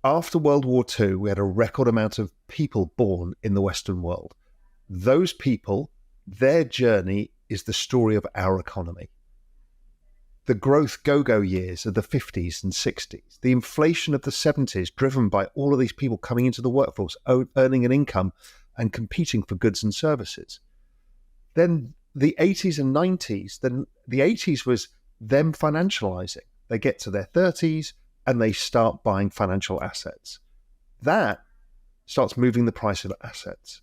After World War II, we had a record amount of people born in the Western world. Those people, their journey is the story of our economy. The growth go-go years of the 50s and 60s, the inflation of the 70s driven by all of these people coming into the workforce, earning an income and competing for goods and services. Then the 80s and 90s, then the 80s was them financializing. They get to their 30s and they start buying financial assets. That starts moving the price of assets.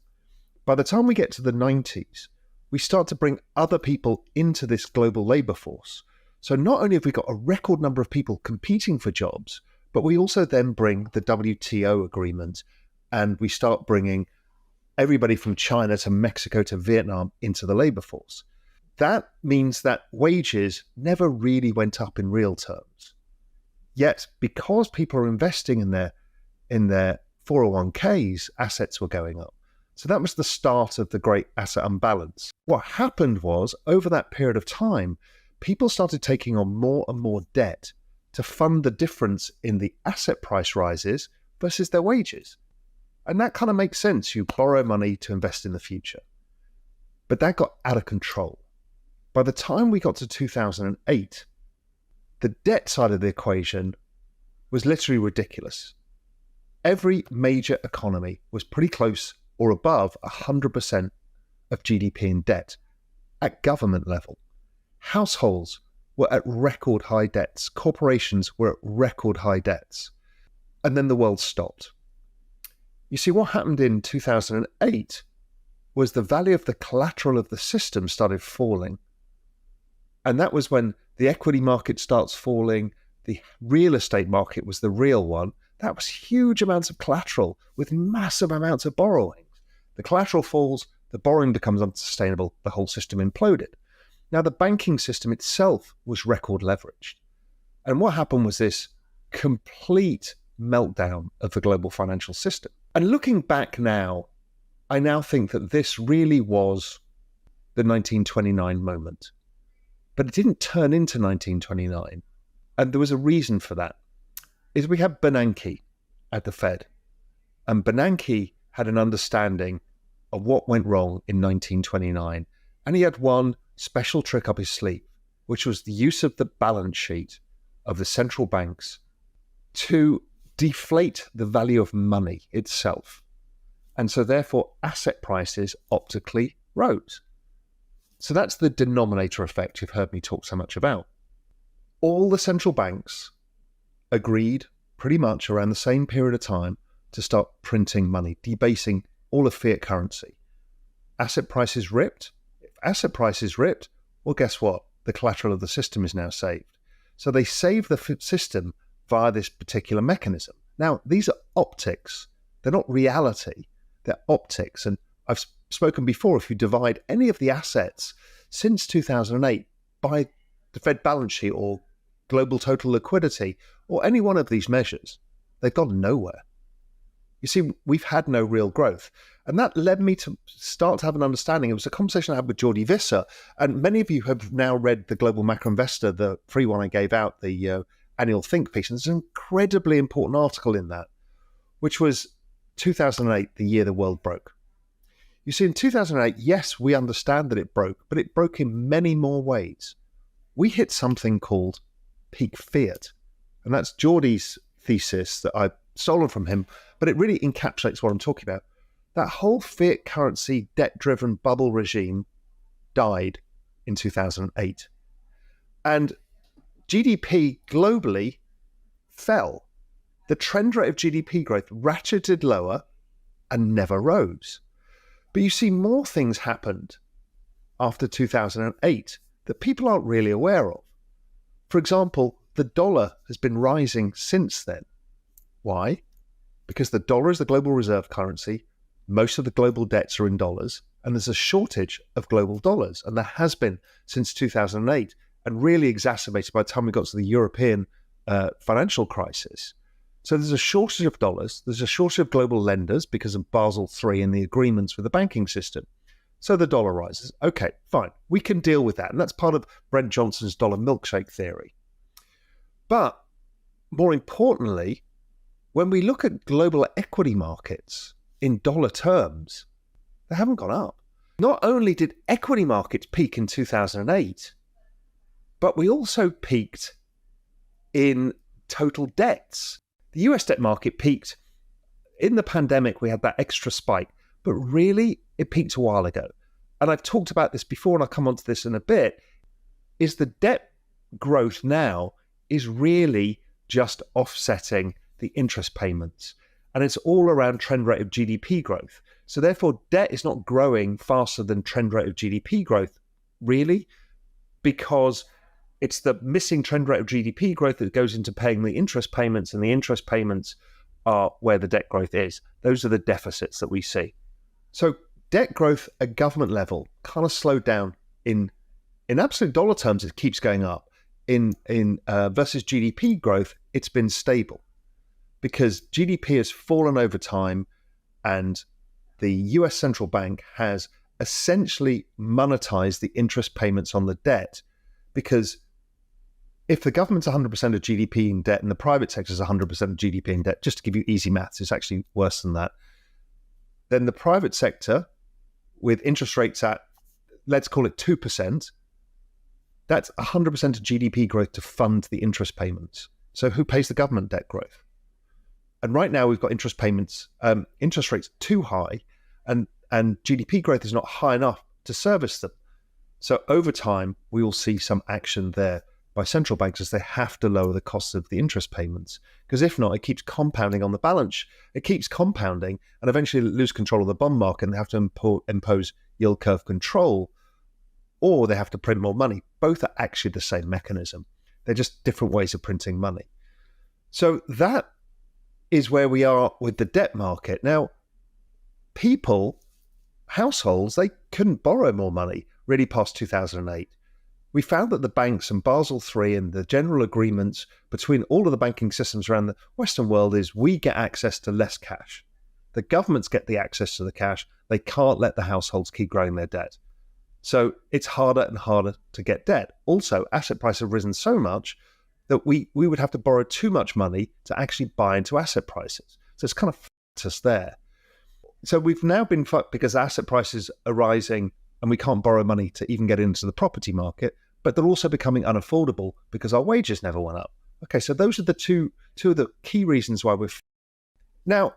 By the time we get to the 90s, we start to bring other people into this global labor force. So not only have we got a record number of people competing for jobs, but we also then bring the WTO agreement and we start bringing everybody from China to Mexico to Vietnam into the labor force. That means that wages never really went up in real terms. Yet, because people are investing in their 401ks, assets were going up. So that was the start of the great asset unbalance. What happened was, over that period of time, people started taking on more and more debt to fund the difference in the asset price rises versus their wages. And that kind of makes sense. You borrow money to invest in the future. But that got out of control. By the time we got to 2008, the debt side of the equation was literally ridiculous. Every major economy was pretty close or above 100% of GDP in debt at government level. Households were at record high debts. Corporations were at record high debts. And then the world stopped. You see, what happened in 2008 was the value of the collateral of the system started falling. And that was when the equity market starts falling. The real estate market was the real one. That was huge amounts of collateral with massive amounts of borrowing. The collateral falls, the borrowing becomes unsustainable, the whole system imploded. Now, the banking system itself was record leveraged. And what happened was this complete meltdown of the global financial system. And looking back now, I now think that this really was the 1929 moment. But it didn't turn into 1929. And there was a reason for that. Is we had Bernanke at the Fed. And Bernanke had an understanding of what went wrong in 1929. And he had one special trick up his sleeve, which was the use of the balance sheet of the central banks to deflate the value of money itself. And so therefore asset prices optically rose. So that's the denominator effect you've heard me talk so much about. All the central banks agreed pretty much around the same period of time to start printing money, debasing all of fiat currency. Asset prices ripped. If asset prices ripped, well, guess what? The collateral of the system is now saved. So they save the system via this particular mechanism. Now, these are optics. They're not reality. They're optics. And I've spoken before, if you divide any of the assets since 2008 by the Fed balance sheet or global total liquidity or any one of these measures, they've gone nowhere. You see, we've had no real growth. And that led me to start to have an understanding. It was a conversation I had with Jordi Visser, and many of you have now read the Global Macro Investor, the free one I gave out, the annual think piece. And there's an incredibly important article in that, which was 2008, the year the world broke. You see, in 2008, yes, we understand that it broke, but it broke in many more ways. We hit something called peak fiat. And that's Jordi's thesis that I've stolen from him, but it really encapsulates what I'm talking about. That whole fiat currency, debt-driven bubble regime died in 2008. And GDP globally fell. The trend rate of GDP growth ratcheted lower and never rose. But you see, more things happened after 2008 that people aren't really aware of. For example, the dollar has been rising since then. Why? Because the dollar is the global reserve currency. Most of the global debts are in dollars, and there's a shortage of global dollars. And there has been since 2008, and really exacerbated by the time we got to the European financial crisis. So there's a shortage of dollars. There's a shortage of global lenders because of Basel III and the agreements with the banking system. So the dollar rises. Okay, fine. We can deal with that. And that's part of Brent Johnson's dollar milkshake theory. But more importantly, when we look at global equity markets in dollar terms, they haven't gone up. Not only did equity markets peak in 2008, but we also peaked in total debts. The US debt market peaked in the pandemic. We had that extra spike, but really it peaked a while ago. And I've talked about this before, and I'll come on to this in a bit, is the debt growth now is really just offsetting the interest payments. And it's all around trend rate of GDP growth. So therefore, debt is not growing faster than trend rate of GDP growth, really, because it's the missing trend rate of GDP growth that goes into paying the interest payments, and the interest payments are where the debt growth is. Those are the deficits that we see. So debt growth at government level kind of slowed down. In absolute dollar terms, it keeps going up. In versus GDP growth, it's been stable because GDP has fallen over time, and the US central bank has essentially monetized the interest payments on the debt, because if the government's 100% of GDP in debt and the private sector is 100% of GDP in debt, just to give you easy maths, it's actually worse than that, then the private sector with interest rates at, let's call it 2%, that's 100% of GDP growth to fund the interest payments. So who pays the government debt growth? And right now we've got interest rates too high, and GDP growth is not high enough to service them. So over time, we will see some action there by central banks as they have to lower the cost of the interest payments. Because if not, it keeps compounding on the balance. It keeps compounding, and eventually lose control of the bond market, and they have to impose yield curve control, or they have to print more money. Both are actually the same mechanism. They're just different ways of printing money. So that is where we are with the debt market. Now, households, they couldn't borrow more money really past 2008. We found that the banks and Basel III and the general agreements between all of the banking systems around the Western world is we get access to less cash. The governments get the access to the cash. They can't let the households keep growing their debt. So it's harder and harder to get debt. Also, asset prices have risen so much that we would have to borrow too much money to actually buy into asset prices. So it's kind of fucked us there. So we've now been fucked because asset prices are rising and we can't borrow money to even get into the property market, but they're also becoming unaffordable because our wages never went up. Okay, so those are the two of the key reasons why we're now,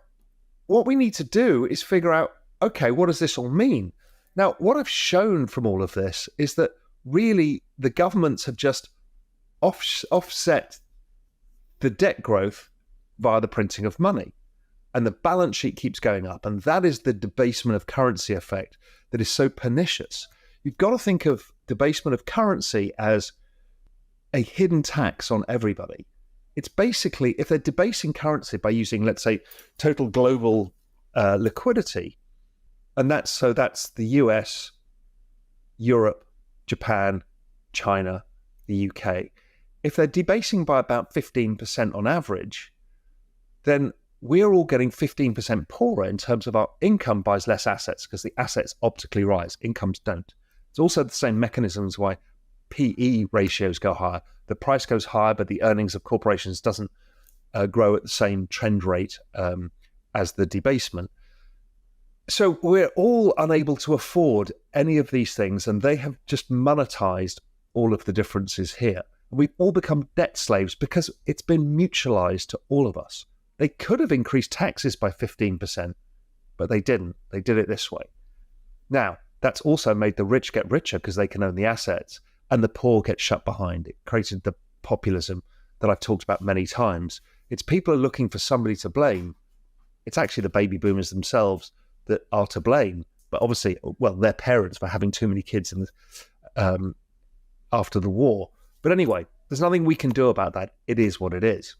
what we need to do is figure out, okay, what does this all mean? Now, what I've shown from all of this is that really the governments have just offset the debt growth via the printing of money. And the balance sheet keeps going up. And that is the debasement of currency effect that is so pernicious. You've got to think of debasement of currency as a hidden tax on everybody. It's basically, if they're debasing currency by using, let's say, total global liquidity, and that's the US, Europe, Japan, China, the UK. If they're debasing by about 15% on average, then we're all getting 15% poorer in terms of our income buys less assets because the assets optically rise, incomes don't. It's also the same mechanisms why PE ratios go higher. The price goes higher, but the earnings of corporations doesn't grow at the same trend rate as the debasement. So we're all unable to afford any of these things, and they have just monetized all of the differences here. We've all become debt slaves because it's been mutualized to all of us. They could have increased taxes by 15%, but they didn't. They did it this way. Now, that's also made the rich get richer because they can own the assets, and the poor get shut behind. It created the populism that I've talked about many times. It's people are looking for somebody to blame. It's actually the baby boomers themselves that are to blame, but obviously, well, their parents for having too many kids after the war. But anyway, there's nothing we can do about that. It is what it is.